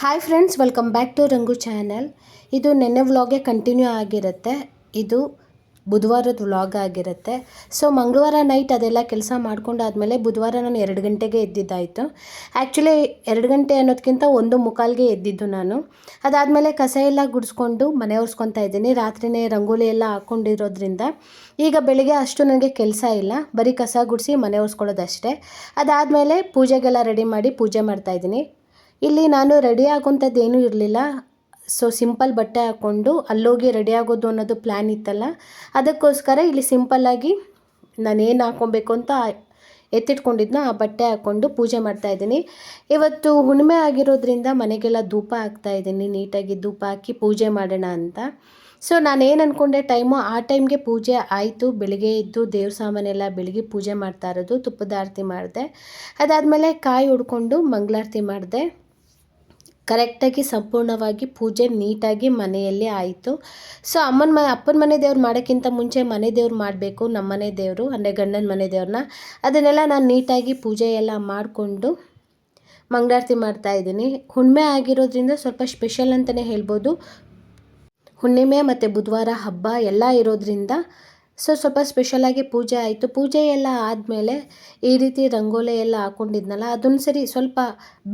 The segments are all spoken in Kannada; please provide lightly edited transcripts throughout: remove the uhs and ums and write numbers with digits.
Hi friends, welcome back to Rangu channel. ಇದು ನೆನ್ನೆ ವ್ಲಾಗೆ ಕಂಟಿನ್ಯೂ ಆಗಿರುತ್ತೆ. ಇದು ಬುಧವಾರದ ವ್ಲಾಗ್ ಆಗಿರುತ್ತೆ. ಸೊ ಮಂಗಳವಾರ ನೈಟ್ ಅದೆಲ್ಲ ಕೆಲಸ ಮಾಡ್ಕೊಂಡಾದಮೇಲೆ ಬುಧವಾರ ನಾನು 2 ಗಂಟೆಗೆ ಎದ್ದಿದ್ದಾಯಿತು. ಆ್ಯಕ್ಚುಲಿ 2 ಗಂಟೆ ಅನ್ನೋದಕ್ಕಿಂತ 1:45ಗೆ ಎದ್ದಿದ್ದು ನಾನು. ಅದಾದಮೇಲೆ ಕಸ ಎಲ್ಲ ಗುಡಿಸ್ಕೊಂಡು ಮನೆ ಒರೆಸ್ಕೊತಾ ಇದ್ದೀನಿ. ರಾತ್ರಿಯೇ ರಂಗೋಲಿ ಎಲ್ಲ ಹಾಕ್ಕೊಂಡಿರೋದ್ರಿಂದ ಈಗ ಬೆಳಿಗ್ಗೆ ಅಷ್ಟು ನನಗೆ ಕೆಲಸ ಇಲ್ಲ, ಬರೀ ಕಸ ಗುಡಿಸಿ ಮನೆ ಒರೆಸ್ಕೊಳ್ಳೋದಷ್ಟೇ. ಅದಾದಮೇಲೆ ಪೂಜೆಗೆಲ್ಲ ರೆಡಿ ಮಾಡಿ ಪೂಜೆ ಮಾಡ್ತಾಯಿದ್ದೀನಿ. ಇಲ್ಲಿ ನಾನು ರೆಡಿ ಆಗೋಂಥದ್ದೇನೂ ಇರಲಿಲ್ಲ. ಸೊ ಸಿಂಪಲ್ ಬಟ್ಟೆ ಹಾಕ್ಕೊಂಡು ಅಲ್ಲೋಗಿ ರೆಡಿ ಆಗೋದು ಅನ್ನೋದು ಪ್ಲ್ಯಾನ್ ಇತ್ತಲ್ಲ, ಅದಕ್ಕೋಸ್ಕರ ಇಲ್ಲಿ ಸಿಂಪಲ್ಲಾಗಿ ನಾನೇನು ಹಾಕ್ಕೊಬೇಕು ಅಂತ ಎತ್ತಿಟ್ಕೊಂಡಿದ್ನೋ ಆ ಬಟ್ಟೆ ಹಾಕ್ಕೊಂಡು ಪೂಜೆ ಮಾಡ್ತಾಯಿದ್ದೀನಿ. ಇವತ್ತು ಹುಣ್ಣಿಮೆ ಆಗಿರೋದ್ರಿಂದ ಮನೆಗೆಲ್ಲ ಧೂಪ ಹಾಕ್ತಾಯಿದ್ದೀನಿ. ನೀಟಾಗಿ ಧೂಪ ಹಾಕಿ ಪೂಜೆ ಮಾಡೋಣ ಅಂತ. ಸೊ ನಾನೇನು ಅಂದ್ಕೊಂಡೆ ಟೈಮು ಆ ಟೈಮ್ಗೆ ಪೂಜೆ ಆಯಿತು. ಬೆಳಿಗ್ಗೆ ಇದ್ದು ದೇವ್ರ ಸಾಮಾನೆಲ್ಲ ಬೆಳಿಗ್ಗೆ ಪೂಜೆ ಮಾಡ್ತಾ ಇರೋದು, ತುಪ್ಪದ ಆರತಿ ಮಾಡಿದೆ. ಅದಾದಮೇಲೆ ಕಾಯಿ ಹೊಡ್ಕೊಂಡು ಮಂಗಳಾರತಿ ಮಾಡಿದೆ. ಕರೆಕ್ಟಾಗಿ ಸಂಪೂರ್ಣವಾಗಿ ಪೂಜೆ ನೀಟಾಗಿ ಮನೆಯಲ್ಲಿ ಆಯಿತು. ಸೊ ಅಪ್ಪನ ಮನೆ ದೇವ್ರು ಮಾಡೋಕ್ಕಿಂತ ಮುಂಚೆ ಮನೆ ದೇವ್ರು ಮಾಡಬೇಕು. ನಮ್ಮ ಮನೆ ದೇವರು ಅಂದರೆ ಗಂಡನ ಮನೆ ದೇವ್ರನ್ನ ಅದನ್ನೆಲ್ಲ ನಾನು ನೀಟಾಗಿ ಪೂಜೆ ಎಲ್ಲ ಮಾಡಿಕೊಂಡು ಮಂಗಳಾರತಿ ಮಾಡ್ತಾಯಿದ್ದೀನಿ. ಹುಣ್ಣಿಮೆ ಆಗಿರೋದ್ರಿಂದ ಸ್ವಲ್ಪ ಸ್ಪೆಷಲ್ ಅಂತಲೇ ಹೇಳ್ಬೋದು. ಹುಣ್ಣಿಮೆ ಮತ್ತು ಬುಧವಾರ ಹಬ್ಬ ಎಲ್ಲ ಇರೋದ್ರಿಂದ ಸ್ವಲ್ಪ ಸ್ಪೆಷಲಾಗಿ ಪೂಜೆ ಆಯಿತು. ಪೂಜೆ ಎಲ್ಲ ಆದಮೇಲೆ ಈ ರೀತಿ ರಂಗೋಲಿ ಎಲ್ಲ ಹಾಕ್ಕೊಂಡಿದ್ನಲ್ಲ, ಅದೊಂದು ಸರಿ ಸ್ವಲ್ಪ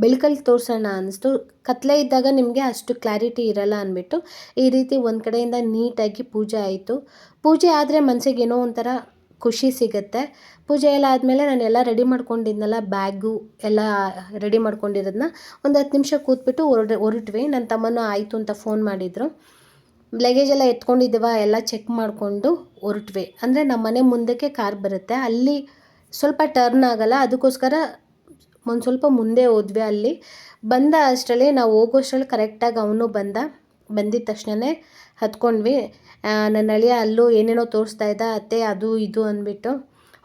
ಬೆಳಕಲ್ಲಿ ತೋರಿಸೋಣ ಅನ್ನಿಸ್ತು. ಕತ್ಲೆ ಇದ್ದಾಗ ನಿಮಗೆ ಅಷ್ಟು ಕ್ಲಾರಿಟಿ ಇರಲ್ಲ ಅಂದ್ಬಿಟ್ಟು ಈ ರೀತಿ ಒಂದು ಕಡೆಯಿಂದ ನೀಟಾಗಿ ಪೂಜೆ ಆಯಿತು. ಪೂಜೆ ಆದರೆ ಮನಸ್ಸಿಗೆ ಏನೋ ಒಂಥರ ಖುಷಿ ಸಿಗುತ್ತೆ. ಪೂಜೆ ಎಲ್ಲ ಆದಮೇಲೆ ನಾನೆಲ್ಲ ರೆಡಿ ಮಾಡ್ಕೊಂಡಿದ್ನಲ್ಲ, ಬ್ಯಾಗು ಎಲ್ಲ ರೆಡಿ ಮಾಡ್ಕೊಂಡಿರೋದನ್ನ ಒಂದು 10 ನಿಮಿಷ ಕೂತ್ಬಿಟ್ಟು ಹೊರಟ್ವಿ. ನನ್ನ ತಮ್ಮನೂ ಆಯಿತು ಅಂತ ಫೋನ್ ಮಾಡಿದರು. ಲಗೇಜ್ ಎಲ್ಲ ಎತ್ಕೊಂಡಿದ್ದೀವ ಎಲ್ಲ ಚೆಕ್ ಮಾಡಿಕೊಂಡು ಹೊರಟ್ವಿ. ಅಂದರೆ ನಮ್ಮ ಮನೆ ಮುಂದಕ್ಕೆ ಕಾರ್ ಬರುತ್ತೆ, ಅಲ್ಲಿ ಸ್ವಲ್ಪ ಟರ್ನ್ ಆಗೋಲ್ಲ, ಅದಕ್ಕೋಸ್ಕರ ಒಂದು ಸ್ವಲ್ಪ ಮುಂದೆ ಹೋದ್ವಿ. ಅಲ್ಲಿ ಬಂದ ಅಷ್ಟರಲ್ಲಿ ನಾವು ಹೋಗೋಷ್ಟರಲ್ಲಿ ಕರೆಕ್ಟಾಗಿ ಅವನು ಬಂದಿದ್ದ ತಕ್ಷಣವೇ ಹತ್ಕೊಂಡ್ವಿ. ನನ್ನ ಅಳಿಯ ಅಲ್ಲೂ ಏನೇನೋ ತೋರಿಸ್ತಾ ಇದ್ದ, ಅತ್ತೆ ಅದು ಇದು ಅಂದ್ಬಿಟ್ಟು.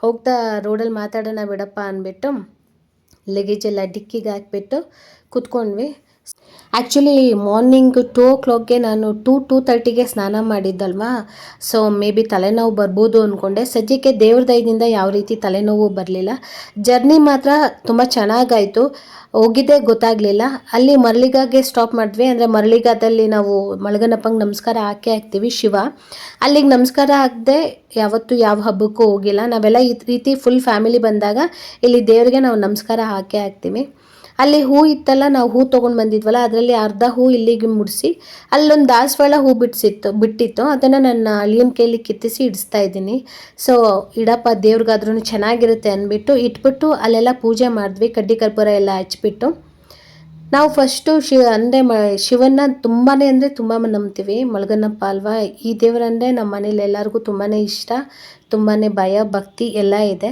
ಹೋಗ್ತಾ ರೋಡಲ್ಲಿ ಮಾತಾಡೋಣ ಬಿಡಪ್ಪ ಅಂದ್ಬಿಟ್ಟು ಲಗೇಜ್ ಎಲ್ಲ ಡಿಕ್ಕಿಗೆ ಹಾಕ್ಬಿಟ್ಟು ಕೂತ್ಕೊಂಡ್ವಿ. ಆ್ಯಕ್ಚುಲಿ ಮಾರ್ನಿಂಗ್ 2 o'clockಗೆ ನಾನು 2:30ಗೆ ಸ್ನಾನ ಮಾಡಿದ್ದಲ್ವಾ, ಸೊ ಮೇ ಬಿ ತಲೆನೋವು ಬರ್ಬೋದು ಅಂದ್ಕೊಂಡೆ. ಸದ್ಯಕ್ಕೆ ದೇವ್ರ ದಯದಿಂದ ಯಾವ ರೀತಿ ತಲೆನೋವು ಬರಲಿಲ್ಲ. ಜರ್ನಿ ಮಾತ್ರ ತುಂಬ ಚೆನ್ನಾಗಾಯಿತು. ಹೋಗಿದ್ದೇ ಗೊತ್ತಾಗಲಿಲ್ಲ. ಅಲ್ಲಿ ಮರಳಿಗಾಗೆ ಸ್ಟಾಪ್ ಮಾಡಿದ್ವಿ. ಅಂದರೆ ಮರಳಿಗಾದಲ್ಲಿ ನಾವು ಮಳಗನಪ್ಪಂಗೆ ನಮಸ್ಕಾರ ಹಾಕ್ತೀವಿ, ಶಿವ. ಅಲ್ಲಿಗೆ ನಮಸ್ಕಾರ ಹಾಕದೆ ಯಾವತ್ತೂ ಯಾವ ಹಬ್ಬಕ್ಕೂ ಹೋಗಿಲ್ಲ. ನಾವೆಲ್ಲ ಈ ರೀತಿ ಫುಲ್ ಫ್ಯಾಮಿಲಿ ಬಂದಾಗ ಇಲ್ಲಿ ದೇವರಿಗೆ ನಾವು ನಮಸ್ಕಾರ ಹಾಕ್ತೀವಿ. ಅಲ್ಲಿ ಹೂ ಇತ್ತಲ್ಲ, ನಾವು ಹೂ ತೊಗೊಂಡು ಬಂದಿದ್ವಲ್ಲ, ಅದರಲ್ಲಿ ಅರ್ಧ ಹೂ ಇಲ್ಲಿಗೆ ಮುಡಿಸಿ ಅಲ್ಲೊಂದು ದಾಸವಾಳ ಹೂ ಬಿಟ್ಟಿತ್ತು, ಅದನ್ನು ನನ್ನ ಅಳಿಯನ ಕೈಲಿ ಕಿತ್ತಿಸಿ ಇಡಿಸ್ತಾ ಇದ್ದೀನಿ. ಸೊ ಇಡಪ್ಪ ದೇವ್ರಿಗಾದ್ರೂ ಚೆನ್ನಾಗಿರುತ್ತೆ ಅಂದ್ಬಿಟ್ಟು ಇಟ್ಬಿಟ್ಟು ಅಲ್ಲೆಲ್ಲ ಪೂಜೆ ಮಾಡಿದ್ವಿ. ಕಡ್ಡಿ ಕರ್ಪೂರ ಎಲ್ಲ ಹಚ್ಬಿಟ್ಟು ನಾವು ಫಸ್ಟು ಶಿವನ್ನ ತುಂಬಾ ಅಂದರೆ ತುಂಬ ನಂಬ್ತೀವಿ. ಮಳಗನಪ್ಪ ಅಲ್ವಾ, ಈ ದೇವರಂದರೆ ನಮ್ಮ ಮನೇಲಿ ಎಲ್ಲರಿಗೂ ತುಂಬಾ ಇಷ್ಟ, ತುಂಬಾ ಭಯ ಭಕ್ತಿ ಎಲ್ಲ ಇದೆ.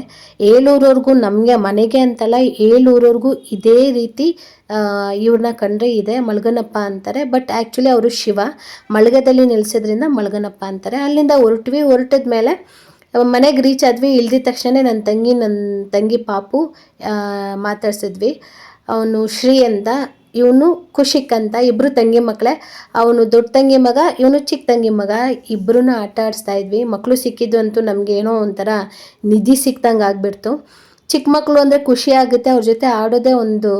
7 ಊರವ್ರಿಗೂ, ನಮಗೆ ಮನೆಗೆ ಅಂತಲ್ಲ 7 ಊರವ್ರಿಗೂ ಇದೇ ರೀತಿ ಇವ್ರನ್ನ ಕಂಡ್ರೆ ಇದೆ, ಮಳಗನಪ್ಪ ಅಂತಾರೆ. ಬಟ್ ಆ್ಯಕ್ಚುಲಿ ಅವರು ಶಿವ, ಮಳಗದಲ್ಲಿ ನೆಲೆಸೋದ್ರಿಂದ ಮಳಗನಪ್ಪ ಅಂತಾರೆ. ಅಲ್ಲಿಂದ ಹೊರಟಿದ ಮೇಲೆ ಮನೆಗೆ ರೀಚ್ ಆದ್ವಿ. ಇಳ್ದಿದ ತಕ್ಷಣ ನನ್ನ ತಂಗಿ ಪಾಪು ಮಾತಾಡ್ಸಿದ್ವಿ. ಅವನು ಶ್ರೀ ಅಂತ, ಇವನು ಖುಷಿಕ್ ಅಂತ, ಇಬ್ಬರು ತಂಗಿ ಮಕ್ಕಳೇ. ಅವನು ದೊಡ್ಡ ತಂಗಿ ಮಗ, ಇವನು ಚಿಕ್ಕ ತಂಗಿ ಮಗ. ಇಬ್ಬರೂ ಆಟ ಆಡಿಸ್ತಾ ಇದ್ವಿ. ಮಕ್ಕಳು ಸಿಕ್ಕಿದ್ದು ಅಂತೂ ನಮಗೆ ಏನೋ ಒಂಥರ ನಿಧಿ ಸಿಕ್ದಂಗೆ ಆಗಿಬಿಡ್ತು. ಚಿಕ್ಕ ಮಕ್ಕಳು ಅಂದರೆ ಖುಷಿ ಆಗುತ್ತೆ, ಅವ್ರ ಜೊತೆ ಆಡೋದೇ ಒಂದು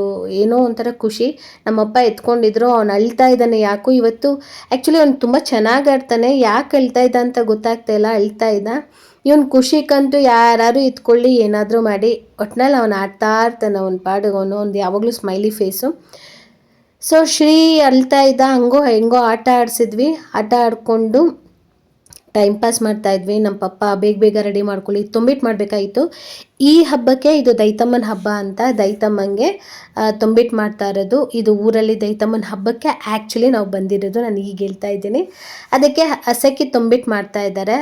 ಏನೋ ಒಂಥರ ಖುಷಿ. ನಮ್ಮಪ್ಪ ಎತ್ಕೊಂಡಿದ್ರು. ಅವ್ನು ಅಳ್ತಾ ಇದ್ದಾನೆ ಯಾಕೋ ಇವತ್ತು. ಆ್ಯಕ್ಚುಲಿ ಅವ್ನು ತುಂಬ ಚೆನ್ನಾಗಿ ಆಡ್ತಾನೆ, ಯಾಕೆ ಅಳ್ತಾ ಇದ್ದ ಅಂತ ಗೊತ್ತಾಗ್ತಾ ಇಲ್ಲ, ಅಳ್ತಾ ಇದ್ದ. ಇವನು ಖುಷಿಗಂತೂ ಯಾರು ಇತ್ಕೊಳ್ಳಿ ಏನಾದರೂ ಮಾಡಿ ಒಟ್ನಲ್ಲಿ ಅವನು ಆಡ್ತಾ ಇರ್ತಾನೆ, ಅವನ ಪಾಡಿಗೆ ಒಂದು ಯಾವಾಗಲೂ ಸ್ಮೈಲಿ ಫೇಸು. ಸೊ ಶ್ರೀ ಅಳ್ತಾ ಇದ್ದ, ಹೆಂಗೋ ಆಟ ಆಡಿಸಿದ್ವಿ. ಆಟ ಆಡಿಕೊಂಡು ಟೈಮ್ ಪಾಸ್ ಮಾಡ್ತಾಯಿದ್ವಿ. ನಮ್ಮ ಪಪ್ಪ ಬೇಗ ರೆಡಿ ಮಾಡ್ಕೊಳ್ಳಿ, ತುಂಬಿಟ್ಟು ಮಾಡಬೇಕಾಯಿತು. ಈ ಹಬ್ಬಕ್ಕೆ ಇದು ದೈತಮ್ಮನ ಹಬ್ಬ ಅಂತ, ದೈತಮ್ಮಂಗೆ ತುಂಬಿಟ್ಟು ಮಾಡ್ತಾ ಇರೋದು. ಇದು ಊರಲ್ಲಿ ದೈತಮ್ಮನ ಹಬ್ಬಕ್ಕೆ ಆ್ಯಕ್ಚುಲಿ ನಾವು ಬಂದಿರೋದು. ನಾನು ಈಗ ಹೇಳ್ತಾ ಇದ್ದೀನಿ. ಅದಕ್ಕೆ ಹಸಕ್ಕಿ ತುಂಬಿಟ್ಟು ಮಾಡ್ತಾ ಇದ್ದಾರೆ.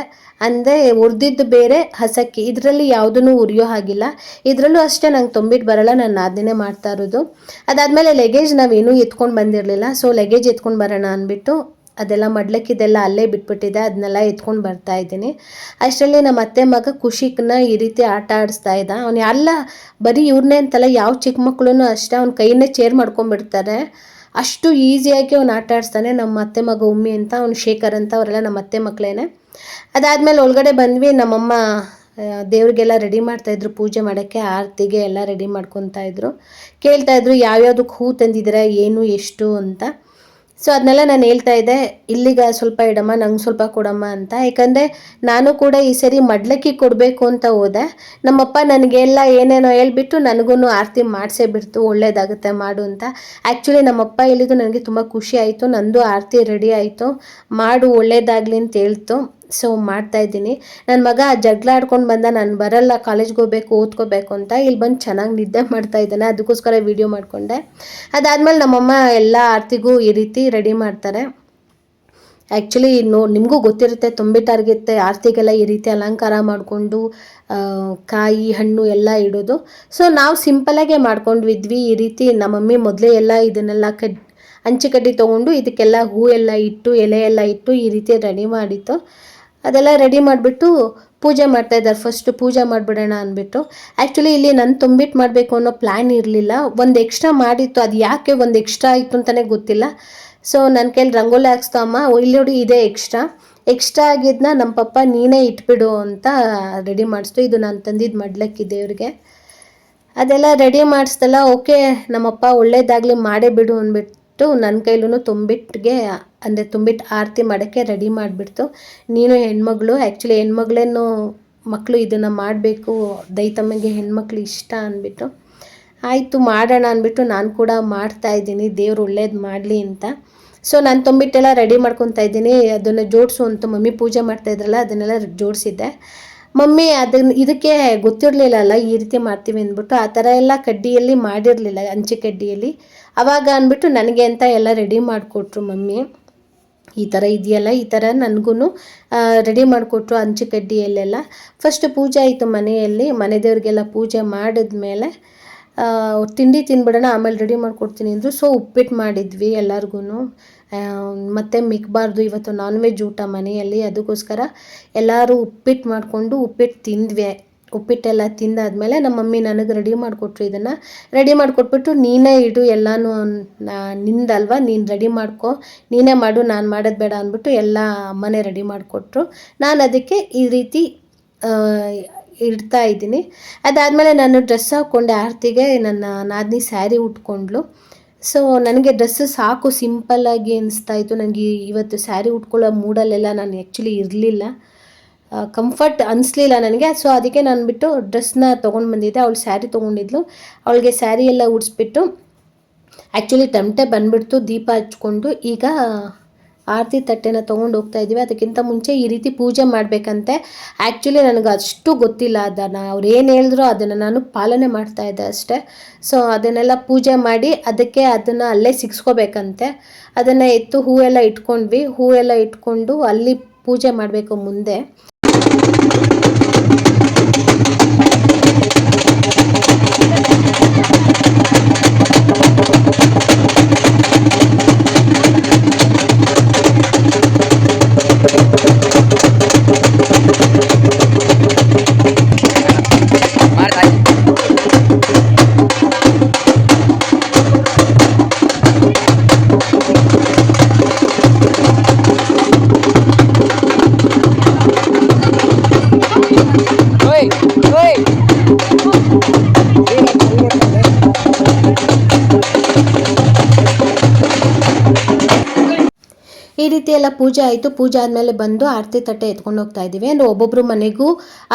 ಅಂದರೆ ಹುರಿದಿದ್ದು ಬೇರೆ, ಹಸಕ್ಕಿ ಇದರಲ್ಲಿ ಯಾವುದೂ ಉರಿಯೋ ಹಾಗಿಲ್ಲ. ಇದರಲ್ಲೂ ಅಷ್ಟೇ ನಂಗೆ ತುಂಬಿಟ್ಟು ಬರೋಲ್ಲ, ನಾನು ಅದನ್ನೇ ಮಾಡ್ತಾ ಇರೋದು. ಅದಾದಮೇಲೆ ಲಗೇಜ್ ನಾವೇನೂ ಎತ್ಕೊಂಡು ಬಂದಿರಲಿಲ್ಲ. ಸೊ ಲಗೇಜ್ ಎತ್ಕೊಂಡು ಬರೋಣ ಅಂದ್ಬಿಟ್ಟು ಅದೆಲ್ಲ ಮಡ್ಲಕ್ಕಿದೆಲ್ಲ ಅಲ್ಲೇ ಬಿಟ್ಬಿಟ್ಟಿದೆ, ಅದನ್ನೆಲ್ಲ ಎತ್ಕೊಂಡು ಬರ್ತಾ ಇದ್ದೀನಿ. ಅಷ್ಟರಲ್ಲಿ ನಮ್ಮ ಅತ್ತೆ ಮಗ ಖುಷಿಕನ್ನ ಈ ರೀತಿ ಆಟ ಆಡಿಸ್ತಾ ಇದ್ದ. ಅವನು ಎಲ್ಲ ಬರೀ ಇವ್ರನ್ನೇ ಅಂತಲ್ಲ, ಯಾವ ಚಿಕ್ಕ ಮಕ್ಕಳೂ ಅಷ್ಟೇ ಅವ್ನ ಕೈಯನ್ನೇ ಚೇರ್ ಮಾಡ್ಕೊಂಡ್ಬಿಡ್ತಾರೆ, ಅಷ್ಟು ಈಸಿಯಾಗಿ ಅವ್ನು ಆಟ ಆಡಿಸ್ತಾನೆ. ನಮ್ಮ ಅತ್ತೆ ಮಗ ಉಮ್ಮಿ ಅಂತ, ಅವ್ನು ಶೇಖರ್ ಅಂತ, ಅವರೆಲ್ಲ ನಮ್ಮ ಅತ್ತೆ ಮಕ್ಕಳೇನೆ. ಅದಾದಮೇಲೆ ಒಳಗಡೆ ಬಂದ್ವಿ. ನಮ್ಮಮ್ಮ ದೇವ್ರಿಗೆಲ್ಲ ರೆಡಿ ಮಾಡ್ತಾಯಿದ್ರು ಪೂಜೆ ಮಾಡೋಕ್ಕೆ, ಆರತಿಗೆ ಎಲ್ಲ ರೆಡಿ ಮಾಡ್ಕೊತಾಯಿದ್ರು. ಕೇಳ್ತಾಯಿದ್ರು ಯಾವ್ಯಾವುದಕ್ಕೆ ಹೂ ತಂದಿದ್ದೀರಾ, ಏನು ಎಷ್ಟು ಅಂತ. ಸೊ ಅದನ್ನೆಲ್ಲ ನಾನು ಹೇಳ್ತಾ ಇದ್ದೆ, ಇಲ್ಲಿಗೆ ಸ್ವಲ್ಪ ಇಡಮ್ಮ, ನಂಗೆ ಸ್ವಲ್ಪ ಕೊಡಮ್ಮ ಅಂತ. ಯಾಕಂದರೆ ನಾನು ಕೂಡ ಈ ಸರಿ ಮಡ್ಲಕ್ಕಿ ಕೊಡಬೇಕು ಅಂತ ಹೋದೆ. ನಮ್ಮಪ್ಪ ನನಗೆಲ್ಲ ಏನೇನೋ ಹೇಳ್ಬಿಟ್ಟು ನನಗೂ ಆರತಿ ಮಾಡಿಸೇ ಬಿಡ್ತು, ಒಳ್ಳೇದಾಗುತ್ತೆ ಮಾಡು ಅಂತ. ಆ್ಯಕ್ಚುಲಿ ನಮ್ಮಪ್ಪ ಹೇಳಿದ್ದು ನನಗೆ ತುಂಬ ಖುಷಿ ಆಯಿತು. ನಂದು ಆರತಿ ರೆಡಿ ಆಯಿತು, ಮಾಡು ಒಳ್ಳೇದಾಗಲಿ ಅಂತ ಹೇಳ್ತು. ಸೊ ಮಾಡ್ತಾಯಿದ್ದೀನಿ. ನನ್ನ ಮಗ ಜಗಳ ಆಡ್ಕೊಂಡು ಬಂದ, ನಾನು ಬರಲ್ಲ, ಕಾಲೇಜ್ಗೆ ಹೋಗ್ಬೇಕು, ಓದ್ಕೋಬೇಕು ಅಂತ. ಇಲ್ಲಿ ಬಂದು ಚೆನ್ನಾಗಿ ನಿದ್ದೆ ಮಾಡ್ತಾ ಇದ್ದಾನೆ, ಅದಕ್ಕೋಸ್ಕರ ವೀಡಿಯೋ ಮಾಡಿಕೊಂಡೆ. ಅದಾದಮೇಲೆ ನಮ್ಮಮ್ಮ ಎಲ್ಲ ಆರತಿಗೂ ಈ ರೀತಿ ರೆಡಿ ಮಾಡ್ತಾರೆ. ಆ್ಯಕ್ಚುಲಿ ನಿಮಗೂ ಗೊತ್ತಿರುತ್ತೆ, ತುಂಬಿಟ್ಟಾರ್ಗಿತ್ತೆ ಆರತಿಗೆಲ್ಲ ಈ ರೀತಿ ಅಲಂಕಾರ ಮಾಡಿಕೊಂಡು ಕಾಯಿ ಹಣ್ಣು ಎಲ್ಲ ಇಡೋದು. ಸೊ ನಾವು ಸಿಂಪಲಾಗೆ ಮಾಡ್ಕೊಂಡ್ವಿದ್ವಿ. ಈ ರೀತಿ ನಮ್ಮ ಮಮ್ಮಿ ಮೊದಲೇ ಎಲ್ಲ ಇದನ್ನೆಲ್ಲ ಹಂಚಿಕಡ್ಡಿ ತೊಗೊಂಡು ಇದಕ್ಕೆಲ್ಲ ಹೂ ಎಲ್ಲ ಇಟ್ಟು, ಎಲೆ ಎಲ್ಲ ಇಟ್ಟು ಈ ರೀತಿ ರೆಡಿ ಮಾಡಿತ್ತು. ಅದೆಲ್ಲ ರೆಡಿ ಮಾಡಿಬಿಟ್ಟು ಪೂಜೆ ಮಾಡ್ತಾಯಿದ್ದಾರೆ. ಫಸ್ಟು ಪೂಜೆ ಮಾಡಿಬಿಡೋಣ ಅಂದ್ಬಿಟ್ಟು. ಆ್ಯಕ್ಚುಲಿ ಇಲ್ಲಿ ನಾನು ತುಂಬಿಟ್ಟು ಮಾಡಬೇಕು ಅನ್ನೋ ಪ್ಲ್ಯಾನ್ ಇರಲಿಲ್ಲ, ಒಂದು ಎಕ್ಸ್ಟ್ರಾ ಮಾಡಿತ್ತು. ಅದು ಯಾಕೆ ಒಂದು ಎಕ್ಸ್ಟ್ರಾ ಆಯಿತು ಅಂತಲೇ ಗೊತ್ತಿಲ್ಲ. ಸೊ ನನ್ನ ಕೈಲಿ ರಂಗೋಲಿ ಹಾಕ್ಸ್ತಾ ಅಮ್ಮ, ಇಲ್ಲಿ ನೋಡಿ ಇದೇ ಎಕ್ಸ್ಟ್ರಾ ಆಗಿದ್ದನ್ನ ನಮ್ಮ ಪಪ್ಪ ನೀನೇ ಇಟ್ಬಿಡು ಅಂತ ರೆಡಿ ಮಾಡಿಸ್ತು. ಇದು ನಾನು ತಂದಿದ್ದು ಮಡ್ಲಕ್ಕಿ ದೇವ್ರಿಗೆ. ಅದೆಲ್ಲ ರೆಡಿ ಮಾಡಿಸ್ತಲ್ಲ, ಓಕೆ ನಮ್ಮಪ್ಪ ಒಳ್ಳೇದಾಗಲಿ ಮಾಡೇ ಬಿಡು ಅಂದ್ಬಿಟ್ಟು ನನ್ನ ಕೈಲೂ ತುಂಬಿಟ್ಟಿಗೆ ಅಂದರೆ ತುಂಬಿಟ್ಟು ಆರತಿ ಮಾಡೋಕ್ಕೆ ರೆಡಿ ಮಾಡಿಬಿಡ್ತು. ನೀನು ಹೆಣ್ಮಗಳು, ಆ್ಯಕ್ಚುಲಿ ಹೆಣ್ಮಗಳೇನು ಮಕ್ಕಳು ಇದನ್ನು ಮಾಡಬೇಕು, ದೈತಮ್ಮಗೆ ಹೆಣ್ಮಕ್ಳು ಇಷ್ಟ ಅಂದ್ಬಿಟ್ಟು ಆಯಿತು ಮಾಡೋಣ ಅಂದ್ಬಿಟ್ಟು ನಾನು ಕೂಡ ಮಾಡ್ತಾಯಿದ್ದೀನಿ, ದೇವ್ರು ಒಳ್ಳೇದು ಮಾಡಲಿ ಅಂತ. ಸೊ ನಾನು ತುಂಬಿಟ್ಟೆಲ್ಲ ರೆಡಿ ಮಾಡ್ಕೊತಾ ಇದ್ದೀನಿ. ಅದನ್ನು ಜೋಡಿಸು ಅಂತ ಮಮ್ಮಿ ಪೂಜೆ ಮಾಡ್ತಾಯಿದ್ರಲ್ಲ, ಅದನ್ನೆಲ್ಲ ಜೋಡಿಸಿದ್ದೆ. ಮಮ್ಮಿ ಇದಕ್ಕೆ ಗೊತ್ತಿರಲಿಲ್ಲಲ್ಲ ಈ ರೀತಿ ಮಾಡ್ತೀವಿ ಅಂದ್ಬಿಟ್ಟು, ಆ ಥರ ಎಲ್ಲ ಕಡ್ಡಿಯಲ್ಲಿ ಮಾಡಿರಲಿಲ್ಲ, ಹಂಚಿ ಕಡ್ಡಿಯಲ್ಲಿ. ಆವಾಗ ಅಂದ್ಬಿಟ್ಟು ನನಗೆ ಅಂತ ಎಲ್ಲ ರೆಡಿ ಮಾಡಿಕೊಟ್ರು ಮಮ್ಮಿ. ಈ ಥರ ಇದೆಯಲ್ಲ, ಈ ಥರ ನನಗೂ ರೆಡಿ ಮಾಡಿಕೊಟ್ರು ಹಂಚಿ ಕಡ್ಡಿಯಲ್ಲೆಲ್ಲ. ಫಸ್ಟ್ ಪೂಜೆ ಆಯಿತು ಮನೆಯಲ್ಲಿ, ಮನೆ ದೇವ್ರಿಗೆಲ್ಲ ಪೂಜೆ ಮಾಡಿದ್ಮೇಲೆ ತಿಂಡಿ ತಿಂದ್ಬಿಡೋಣ, ಆಮೇಲೆ ರೆಡಿ ಮಾಡಿಕೊಡ್ತೀನಿ ಅಂದರು. ಸೊ ಉಪ್ಪಿಟ್ಟು ಮಾಡಿದ್ವಿ ಎಲ್ಲರಿಗೂ. ಮತ್ತು ಮಿಕ್ಕಬಾರ್ದು, ಇವತ್ತು ನಾನ್ ವೆಜ್ ಊಟ ಮನೆಯಲ್ಲಿ, ಅದಕ್ಕೋಸ್ಕರ ಎಲ್ಲರೂ ಉಪ್ಪಿಟ್ಟು ಮಾಡಿಕೊಂಡು ಉಪ್ಪಿಟ್ಟು ತಿಂದ್ವಿ. ಉಪ್ಪಿಟ್ಟೆಲ್ಲ ತಿಂದಾದ್ಮೇಲೆ ನಮ್ಮ ಮಮ್ಮಿ ನನಗೆ ರೆಡಿ ಮಾಡಿಕೊಟ್ರು. ಇದನ್ನು ರೆಡಿ ಮಾಡಿಕೊಟ್ಬಿಟ್ಟು ನೀನೇ ಇಡು ಎಲ್ಲನೂ, ನಿಂದಲ್ವ, ನೀನು ರೆಡಿ ಮಾಡ್ಕೊ, ನೀನೇ ಮಾಡು, ನಾನು ಮಾಡೋದು ಬೇಡ ಅಂದ್ಬಿಟ್ಟು ಎಲ್ಲ ಅಮ್ಮನೇ ರೆಡಿ ಮಾಡಿಕೊಟ್ರು. ನಾನು ಅದಕ್ಕೆ ಈ ರೀತಿ ಇಡ್ತಾ ಇದ್ದೀನಿ. ಅದಾದಮೇಲೆ ನಾನು ಡ್ರೆಸ್ ಹಾಕ್ಕೊಂಡೆ ಆರತಿಗೆ. ನನ್ನ ನಾದಿನಿ ಸ್ಯಾರಿ ಉಟ್ಕೊಂಡ್ಲು. ಸೊ ನನಗೆ ಡ್ರೆಸ್ಸು ಸಾಕು, ಸಿಂಪಲ್ಲಾಗಿ ಅನಿಸ್ತಾಯಿತ್ತು ನನಗೆ. ಇವತ್ತು ಸ್ಯಾರಿ ಉಟ್ಕೊಳ್ಳೋ ಮೂಡಲ್ಲೆಲ್ಲ ನಾನು ಆ್ಯಕ್ಚುಲಿ ಇರಲಿಲ್ಲ, ಕಂಫರ್ಟ್ ಅನಿಸ್ಲಿಲ್ಲ ನನಗೆ. ಸೊ ಅದಕ್ಕೆ ನಾನು ಬಿಟ್ಟು ಡ್ರೆಸ್ನ ತೊಗೊಂಡು ಬಂದಿದ್ದೆ. ಅವಳು ಸ್ಯಾರಿ ತೊಗೊಂಡಿದ್ಲು, ಅವಳಿಗೆ ಸ್ಯಾರಿ ಎಲ್ಲ ಉಡಿಸ್ಬಿಟ್ಟು ಆ್ಯಕ್ಚುಲಿ ತಮಟೆ ಬಂದುಬಿಡ್ತು. ದೀಪ ಹಚ್ಕೊಂಡು ಈಗ ಆರತಿ ತಟ್ಟೆನ ತೊಗೊಂಡು ಹೋಗ್ತಾ ಇದ್ದೀವಿ. ಅದಕ್ಕಿಂತ ಮುಂಚೆ ಈ ರೀತಿ ಪೂಜೆ ಮಾಡಬೇಕಂತೆ. ಆ್ಯಕ್ಚುಲಿ ನನಗೆ ಅಷ್ಟು ಗೊತ್ತಿಲ್ಲ, ಅದನ್ನು ಅವ್ರು ಏನು ಹೇಳಿದ್ರು ಅದನ್ನು ನಾನು ಪಾಲನೆ ಮಾಡ್ತಾಯಿದ್ದೆ ಅಷ್ಟೇ. ಸೊ ಅದನ್ನೆಲ್ಲ ಪೂಜೆ ಮಾಡಿ ಅದನ್ನು ಅಲ್ಲೇ ಸಿಗಿಸ್ಕೋಬೇಕಂತೆ. ಅದನ್ನು ಎತ್ತು ಹೂವೆಲ್ಲ ಇಟ್ಕೊಂಡ್ವಿ. ಹೂವೆಲ್ಲ ಇಟ್ಕೊಂಡು ಅಲ್ಲಿ ಪೂಜೆ ಮಾಡಬೇಕು ಮುಂದೆ. ಈ ರೀತಿ ಎಲ್ಲ ಪೂಜೆ ಆಯಿತು. ಪೂಜೆ ಆದಮೇಲೆ ಬಂದು ಆರತಿ ತಟ್ಟೆ ಎತ್ಕೊಂಡು ಹೋಗ್ತಾ ಇದ್ದೀವಿ. ಅಂದರೆ ಒಬ್ಬೊಬ್ಬರು ಮನೆಗೂ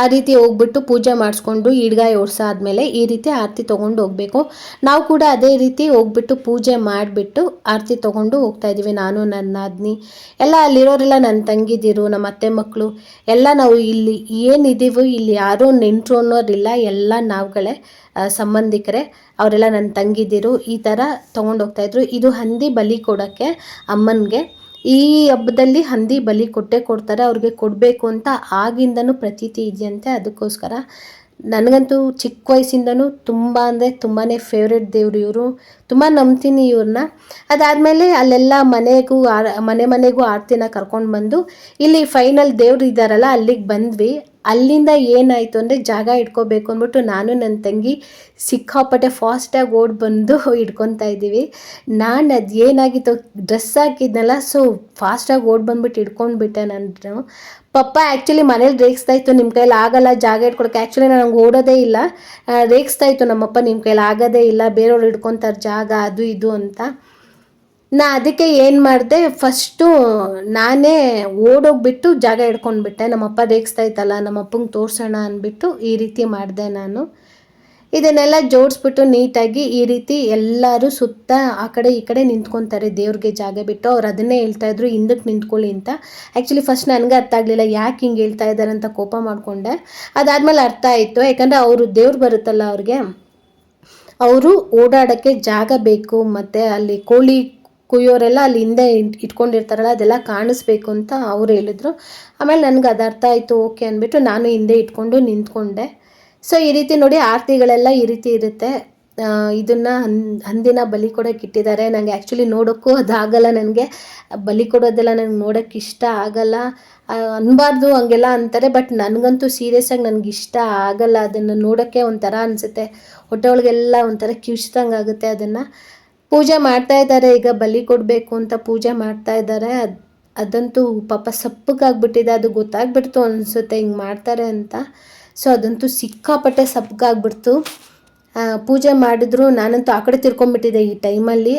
ಆ ರೀತಿ ಹೋಗ್ಬಿಟ್ಟು ಪೂಜೆ ಮಾಡಿಸ್ಕೊಂಡು ಈಡ್ಗಾಯಿ ಓಡಿಸಾದ್ಮೇಲೆ ಈ ರೀತಿ ಆರತಿ ತೊಗೊಂಡು ಹೋಗಬೇಕು. ನಾವು ಕೂಡ ಅದೇ ರೀತಿ ಹೋಗ್ಬಿಟ್ಟು ಪೂಜೆ ಮಾಡಿಬಿಟ್ಟು ಆರತಿ ತೊಗೊಂಡು ಹೋಗ್ತಾ ಇದ್ದೀವಿ. ನಾನು, ನನ್ನ ನಾದಿನಿ ಎಲ್ಲ, ಅಲ್ಲಿರೋರೆಲ್ಲ ನನ್ನ ತಂಗಿದಿರು, ನಮ್ಮ ಅತ್ತೆ ಮಕ್ಕಳು ಎಲ್ಲ. ನಾವು ಇಲ್ಲಿ ಏನಿದ್ದೀವೋ ಇಲ್ಲಿ ಯಾರೂ ನೆಂಟರು ಅನ್ನೋರಿಲ್ಲ, ಎಲ್ಲ ನಾವುಗಳೇ, ಸಂಬಂಧಿಕರೇ. ಅವರೆಲ್ಲ ನನ್ನ ತಂಗಿದಿರು. ಈ ಥರ ತೊಗೊಂಡು ಹೋಗ್ತಾಯಿದ್ರು. ಇದು ಹಂದಿ ಬಲಿ ಕೊಡೋಕ್ಕೆ ಅಮ್ಮನಿಗೆ. ಈ ಹಬ್ಬದಲ್ಲಿ ಹಂದಿ ಬಲಿ ಕೊಡ್ತಾರೆ, ಅವ್ರಿಗೆ ಕೊಡಬೇಕು ಅಂತ ಆಗಿಂದನೂ ಪ್ರತೀತಿ ಇದೆಯಂತೆ. ಅದಕ್ಕೋಸ್ಕರ ನನಗಂತೂ ಚಿಕ್ಕ ವಯಸ್ಸಿಂದನೂ ತುಂಬ ಅಂದರೆ ತುಂಬಾ ಫೇವ್ರೆಟ್ ದೇವರು ಇವರು, ತುಂಬ ನಂಬ್ತೀನಿ ಇವ್ರನ್ನ. ಅದಾದಮೇಲೆ ಅಲ್ಲೆಲ್ಲ ಮನೆಗೂ ಆರತಿನ ಕರ್ಕೊಂಡು ಬಂದು ಇಲ್ಲಿ ಫೈನಲ್ ದೇವ್ರು ಇದ್ದಾರಲ್ಲ ಅಲ್ಲಿಗೆ ಬಂದ್ವಿ. ಅಲ್ಲಿಂದ ಏನಾಯಿತು ಅಂದರೆ ಜಾಗ ಇಟ್ಕೋಬೇಕು ಅಂದ್ಬಿಟ್ಟು ನಾನು ನನ್ನ ತಂಗಿ ಸಿಕ್ಕಾಪಟ್ಟೆ ಫಾಸ್ಟಾಗಿ ಓಡಿ ಬಂದು ಇಟ್ಕೊತಾ ಇದ್ದೀವಿ. ನಾನು ಅದು ಏನಾಗಿತ್ತು ಡ್ರೆಸ್ ಹಾಕಿದ್ನಲ್ಲ, ಸೊ ಫಾಸ್ಟಾಗಿ ಓಡಿ ಬಂದ್ಬಿಟ್ಟು ಇಟ್ಕೊಂಡ್ಬಿಟ್ಟೆ ನಾನು. ಪಪ್ಪ ಆ್ಯಕ್ಚುಲಿ ಮನೇಲಿ ರೇಗಿಸ್ತಾ ಇತ್ತು, ನಿಮ್ಮ ಕೈಯಲ್ಲಿ ಆಗಲ್ಲ ಜಾಗ ಇಟ್ಕೊಳಕ್ಕೆ. ಆ್ಯಕ್ಚುಲಿ ನನಗೆ ಓಡೋದೇ ಇಲ್ಲ, ರೇಗಿಸ್ತಾ ಇತ್ತು ನಮ್ಮಪ್ಪ, ನಿಮ್ಮ ಕೈಯಲ್ಲಿ ಆಗೋದೇ ಇಲ್ಲ, ಬೇರೆಯವ್ರು ಇಟ್ಕೊತಾರೆ ಜಾಗ ಅದು ಇದು ಅಂತ. ನಾ ಅದಕ್ಕೆ ಏನು ಮಾಡಿದೆ, ಫಸ್ಟು ನಾನೇ ಓಡೋಗ್ಬಿಟ್ಟು ಜಾಗ ಹಿಡ್ಕೊಂಡ್ಬಿಟ್ಟೆ. ನಮ್ಮಪ್ಪ ರೇಗಿಸ್ತಾ ಇತ್ತಲ್ಲ, ನಮ್ಮಪ್ಪಂಗೆ ತೋರಿಸೋಣ ಅಂದ್ಬಿಟ್ಟು ಈ ರೀತಿ ಮಾಡಿದೆ ನಾನು. ಇದನ್ನೆಲ್ಲ ಜೋಡಿಸ್ಬಿಟ್ಟು ನೀಟಾಗಿ ಈ ರೀತಿ ಎಲ್ಲರೂ ಸುತ್ತ ಆ ಕಡೆ ಈ ಕಡೆ ನಿಂತ್ಕೊತಾರೆ ದೇವ್ರಿಗೆ ಜಾಗ ಬಿಟ್ಟು. ಅವ್ರು ಅದನ್ನೇ ಹೇಳ್ತಾಯಿದ್ರು, ಹಿಂದಕ್ಕೆ ನಿಂತ್ಕೊಳ್ಳಿ ಅಂತ. ಆ್ಯಕ್ಚುಲಿ ಫಸ್ಟ್ ನನಗೆ ಅರ್ಥ ಆಗಲಿಲ್ಲ, ಯಾಕೆ ಹಿಂಗೆ ಹೇಳ್ತಾ ಇದ್ದಾರೆ ಅಂತ ಕೋಪ ಮಾಡಿಕೊಂಡೆ. ಅದಾದಮೇಲೆ ಅರ್ಥ ಆಯಿತು, ಯಾಕಂದರೆ ಅವರು ದೇವ್ರು ಬರುತ್ತಲ್ಲ, ಅವರು ಓಡಾಡೋಕ್ಕೆ ಜಾಗ ಬೇಕು, ಮತ್ತು ಅಲ್ಲಿ ಕೋಳಿ ಕುಯ್ಯೋರೆಲ್ಲ ಅಲ್ಲಿ ಹಿಂದೆ ಇಟ್ಕೊಂಡಿರ್ತಾರಲ್ಲ, ಅದೆಲ್ಲ ಕಾಣಿಸ್ಬೇಕು ಅಂತ ಅವ್ರು ಹೇಳಿದ್ರು. ಆಮೇಲೆ ನನಗೆ ಅದು ಅರ್ಥ ಆಯಿತು, ಓಕೆ ಅಂದ್ಬಿಟ್ಟು ನಾನು ಹಿಂದೆ ಇಟ್ಕೊಂಡು ನಿಂತ್ಕೊಂಡೆ. ಸೊ ಈ ರೀತಿ ನೋಡಿ, ಆರತಿಗಳೆಲ್ಲ ಈ ರೀತಿ ಇರುತ್ತೆ. ಇದನ್ನು ಹಂದಿನ ಬಲಿ ಕೊಡೋಕೆ ಇಟ್ಟಿದ್ದಾರೆ. ನನಗೆ ಆ್ಯಕ್ಚುಲಿ ನೋಡೋಕ್ಕೂ ಅದಾಗಲ್ಲ, ನನಗೆ ಬಲಿ ಕೊಡೋದೆಲ್ಲ ನನಗೆ ನೋಡೋಕ್ಕೆ ಇಷ್ಟ ಆಗಲ್ಲ. ಅನ್ಬಾರ್ದು ಹಂಗೆಲ್ಲ ಅಂತಾರೆ, ಬಟ್ ನನಗಂತೂ ಸೀರಿಯಸ್ಸಾಗಿ ನನಗೆ ಇಷ್ಟ ಆಗಲ್ಲ. ಅದನ್ನು ನೋಡೋಕ್ಕೆ ಒಂಥರ ಅನಿಸುತ್ತೆ, ಹೊಟ್ಟೆ ಒಳಗೆಲ್ಲ ಒಂಥರ ಕಿವುಚ್ದಂಗೆ ಆಗುತ್ತೆ. ಅದನ್ನು ಪೂಜೆ ಮಾಡ್ತಾ ಇದ್ದಾರೆ, ಈಗ ಬಲಿ ಕೊಡಬೇಕು ಅಂತ ಪೂಜೆ ಮಾಡ್ತಾ ಇದ್ದಾರೆ. ಅದಂತೂ ಪಾಪ ಸಪ್ಪಗಾಗ್ಬಿಟ್ಟಿದೆ, ಅದು ಗೊತ್ತಾಗ್ಬಿಡ್ತು ಅನಿಸುತ್ತೆ ಹಿಂಗೆ ಮಾಡ್ತಾರೆ ಅಂತ. ಸೊ ಅದಂತೂ ಸಿಕ್ಕಾಪಟ್ಟೆ ಸಪ್ಪಗಾಗ್ಬಿಡ್ತು. ಪೂಜೆ ಮಾಡಿದ್ರು, ನಾನಂತೂ ಆ ಕಡೆ ತಿರ್ಕೊಂಡ್ಬಿಟ್ಟಿದ್ದೆ ಈ ಟೈಮಲ್ಲಿ,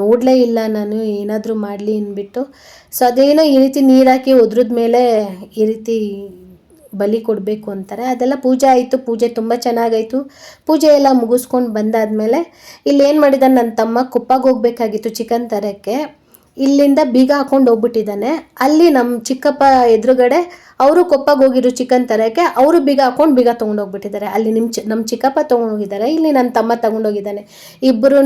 ನೋಡಲೇ ಇಲ್ಲ ನಾನು ಏನಾದರೂ ಮಾಡಲಿ ಅಂದ್ಬಿಟ್ಟು. ಸೊ ಅದೇನೋ ಈ ರೀತಿ ನೀರು ಹಾಕಿ ಒದ್ರದ ಮೇಲೆ ಈ ರೀತಿ ಬಲಿ ಕೊಡಬೇಕು ಅಂತಾರೆ. ಅದೆಲ್ಲ ಪೂಜೆ ಆಯಿತು, ಪೂಜೆ ತುಂಬ ಚೆನ್ನಾಗಾಯಿತು. ಪೂಜೆ ಎಲ್ಲ ಮುಗಿಸ್ಕೊಂಡು ಬಂದಾದಮೇಲೆ ಇಲ್ಲೇನು ಮಾಡಿದ್ದಾನೆ ನನ್ನ ತಮ್ಮ, ಕೊಪ್ಪಗೆ ಹೋಗಬೇಕಾಗಿತ್ತು ಚಿಕನ್ ತರೋಕ್ಕೆ. ಇಲ್ಲಿಂದ ಬೀಗ ಹಾಕ್ಕೊಂಡು ಹೋಗ್ಬಿಟ್ಟಿದ್ದಾನೆ. ಅಲ್ಲಿ ನಮ್ಮ ಚಿಕ್ಕಪ್ಪ ಎದುರುಗಡೆ ಅವರು ಕೊಪ್ಪಗೆ ಹೋಗಿದ್ರು ಚಿಕನ್ ತರೋಕ್ಕೆ, ಅವರು ಬೀಗ ಹಾಕ್ಕೊಂಡು ಬೀಗ ತೊಗೊಂಡೋಗ್ಬಿಟ್ಟಿದ್ದಾರೆ. ಅಲ್ಲಿ ನಮ್ಮ ಚಿಕ್ಕಪ್ಪ ತೊಗೊಂಡೋಗಿದ್ದಾರೆ, ಇಲ್ಲಿ ನನ್ನ ತಮ್ಮ ತೊಗೊಂಡೋಗಿದ್ದಾನೆ. ಇಬ್ಬರೂ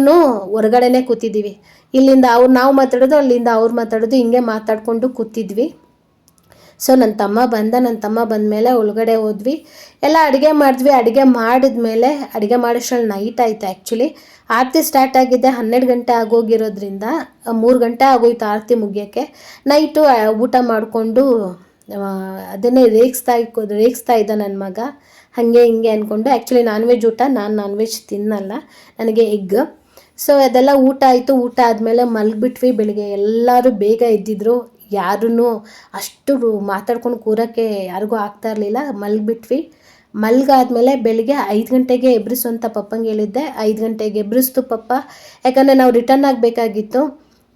ಹೊರಗಡೆನೇ ಕೂತಿದ್ದೀವಿ. ಇಲ್ಲಿಂದ ನಾವು ಮಾತಾಡೋದು, ಅಲ್ಲಿಂದ ಅವ್ರು ಮಾತಾಡೋದು, ಹಿಂಗೆ ಮಾತಾಡಿಕೊಂಡು ಕೂತಿದ್ವಿ. ಸೊ ನನ್ನ ತಮ್ಮ ಬಂದ ಮೇಲೆ ಒಳಗಡೆ ಹೋದ್ವಿ, ಎಲ್ಲ ಅಡುಗೆ ಮಾಡಿದ್ವಿ. ಅಡುಗೆ ಮಾಡಿದ್ಮೇಲೆ, ಅಡುಗೆ ಮಾಡೋಷ್ಟ್ರಲ್ಲಿ ನೈಟ್ ಆಯಿತು. ಆ್ಯಕ್ಚುಲಿ ಆರತಿ ಸ್ಟಾರ್ಟ್ ಆಗಿದ್ದೆ 12 ಗಂಟೆ ಆಗೋಗಿರೋದ್ರಿಂದ 3 ಗಂಟೆ ಆಗೋಯ್ತು ಆರತಿ ಮುಗಿಯೋಕ್ಕೆ. ನೈಟು ಊಟ ಮಾಡಿಕೊಂಡು ಅದನ್ನೇ ರೇಗಿಸ್ತಾ ಇದ್ದ ನನ್ನ ಮಗ, ಹಾಗೆ ಹಿಂಗೆ ಅಂದ್ಕೊಂಡು. ಆ್ಯಕ್ಚುಲಿ ನಾನ್ ವೆಜ್ ಊಟ, ನಾನು ನಾನ್ ವೆಜ್ ತಿನ್ನಲ್ಲ, ನನಗೆ ಎಗ್. ಸೊ ಅದೆಲ್ಲ ಊಟ ಆಯಿತು. ಊಟ ಆದಮೇಲೆ ಮಲಗಿಬಿಟ್ವಿ. ಬೆಳಿಗ್ಗೆ ಎಲ್ಲರೂ ಬೇಗ ಎದ್ದಿದ್ರು, ಯಾರೂ ಅಷ್ಟು ಮಾತಾಡ್ಕೊಂಡು ಕೂರೋಕ್ಕೆ ಯಾರಿಗೂ ಆಗ್ತಾ ಇರಲಿಲ್ಲ. ಮಲಗಿಬಿಟ್ವಿ. ಮಲಗಾದ್ಮೇಲೆ ಬೆಳಿಗ್ಗೆ 5 ಗಂಟೆಗೆ ಎಬ್ರಿಸು ಅಂತ ಪಪ್ಪಂಗೆ ಹೇಳಿದ್ದೆ. 5 ಗಂಟೆಗೆ ಎಬ್ರಿಸ್ತು ಪಪ್ಪ, ಯಾಕಂದರೆ ನಾವು ರಿಟರ್ನ್ ಆಗಬೇಕಾಗಿತ್ತು.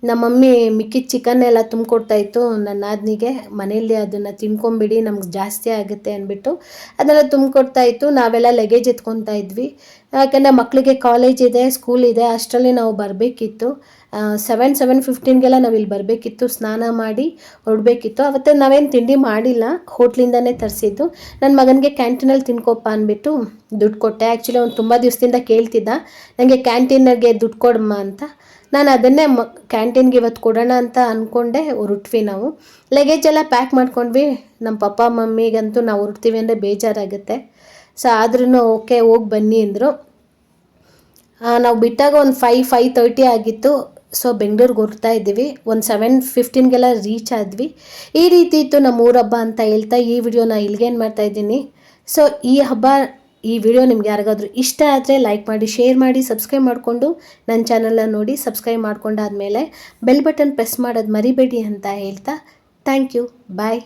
ನಮ್ಮ ಮಮ್ಮಿ ಮಿಕ್ಕಿದ ಚಿಕನ್ ಎಲ್ಲ ತುಂಬಿಕೊಡ್ತಾಯಿತ್ತು ನನ್ನ ನಾದ್ನಿಗೆ, ಮನೆಯಲ್ಲಿ ಅದನ್ನು ತಿನ್ಕೊಂಬಿಡಿ ನಮ್ಗೆ ಜಾಸ್ತಿ ಆಗುತ್ತೆ ಅಂದ್ಬಿಟ್ಟು ಅದೆಲ್ಲ ತುಂಬಿಕೊಡ್ತಾಯಿತ್ತು. ನಾವೆಲ್ಲ ಲಗೇಜ್ ಎತ್ಕೊತಾ ಇದ್ವಿ, ಯಾಕಂದರೆ ಮಕ್ಕಳಿಗೆ ಕಾಲೇಜ್ ಇದೆ, ಸ್ಕೂಲ್ ಇದೆ, ಅಷ್ಟರಲ್ಲಿ ನಾವು ಬರಬೇಕಿತ್ತು. 7:15ಗೆಲ್ಲ ನಾವು ಇಲ್ಲಿ ಬರಬೇಕಿತ್ತು, ಸ್ನಾನ ಮಾಡಿ ಹೊರಡಬೇಕಿತ್ತು. ಅವತ್ತು ನಾವೇನು ತಿಂಡಿ ಮಾಡಿಲ್ಲ, ಹೋಟ್ಲಿಂದನೇ ತರಿಸಿದ್ದು. ನನ್ನ ಮಗನಿಗೆ ಕ್ಯಾಂಟೀನಲ್ಲಿ ತಿನ್ಕೊಪ್ಪ ಅಂದ್ಬಿಟ್ಟು ದುಡ್ಡು ಕೊಟ್ಟೆ. ಆ್ಯಕ್ಚುಲಿ ಅವ್ನು ತುಂಬ ದಿವಸದಿಂದ ಕೇಳ್ತಿದ್ದ, ನನಗೆ ಕ್ಯಾಂಟೀನರ್ಗೆ ದುಡ್ಡು ಕೊಡಮ್ಮ ಅಂತ. ನಾನು ಅದನ್ನೇ ಕ್ಯಾಂಟೀನ್ಗೆ ಇವತ್ತು ಕೊಡೋಣ ಅಂತ ಅಂದ್ಕೊಂಡೆ. ಹೊರಟ್ವಿ ನಾವು. ಲಗೇಜ್ ಎಲ್ಲ ಪ್ಯಾಕ್ ಮಾಡ್ಕೊಂಡ್ವಿ. ನಮ್ಮ ಪಪ್ಪ ಮಮ್ಮಿಗಂತೂ ನಾವು ಹೊರಡ್ತೀವಿ ಅಂದರೆ ಬೇಜಾರಾಗುತ್ತೆ. ಸೊ ಆದ್ರೂ ಓಕೆ ಹೋಗಿ ಬನ್ನಿ ಅಂದರು. ನಾವು ಬಿಟ್ಟಾಗ ಒಂದು 5:30 ಆಗಿತ್ತು. ಸೊ ಬೆಂಗಳೂರಿಗೆ ಹೊರಡ್ತಾ ಇದ್ದೀವಿ. ಒಂದು 7:15ಗೆಲ್ಲ ರೀಚ್ ಆದ್ವಿ. ಈ ರೀತಿ ಇತ್ತು ನಮ್ಮ ಊರ ಹಬ್ಬ ಅಂತ ಹೇಳ್ತಾ ಈ ವಿಡಿಯೋನ ಇಲ್ಲಿಗೇನು ಮಾಡ್ತಾಯಿದ್ದೀನಿ. ಸೊ ಈ ವಿಡಿಯೋ ನಿಮ್ಗೆ ಯಾರಿಗಾದ್ರೂ ಇಷ್ಟ ಆದರೆ ಲೈಕ್ ಮಾಡಿ, ಶೇರ್ ಮಾಡಿ, ಸಬ್ಸ್ಕ್ರೈಬ್ ಮಾಡಿಕೊಂಡು ನನ್ನ ಚಾನಲ್ನ ನೋಡಿ. ಸಬ್ಸ್ಕ್ರೈಬ್ ಮಾಡ್ಕೊಂಡಾದ್ಮೇಲೆ ಬೆಲ್ ಬಟನ್ ಪ್ರೆಸ್ ಮಾಡೋದು ಮರಿಬೇಡಿ ಅಂತ ಹೇಳ್ತಾ ಥ್ಯಾಂಕ್ ಯು, ಬಾಯ್.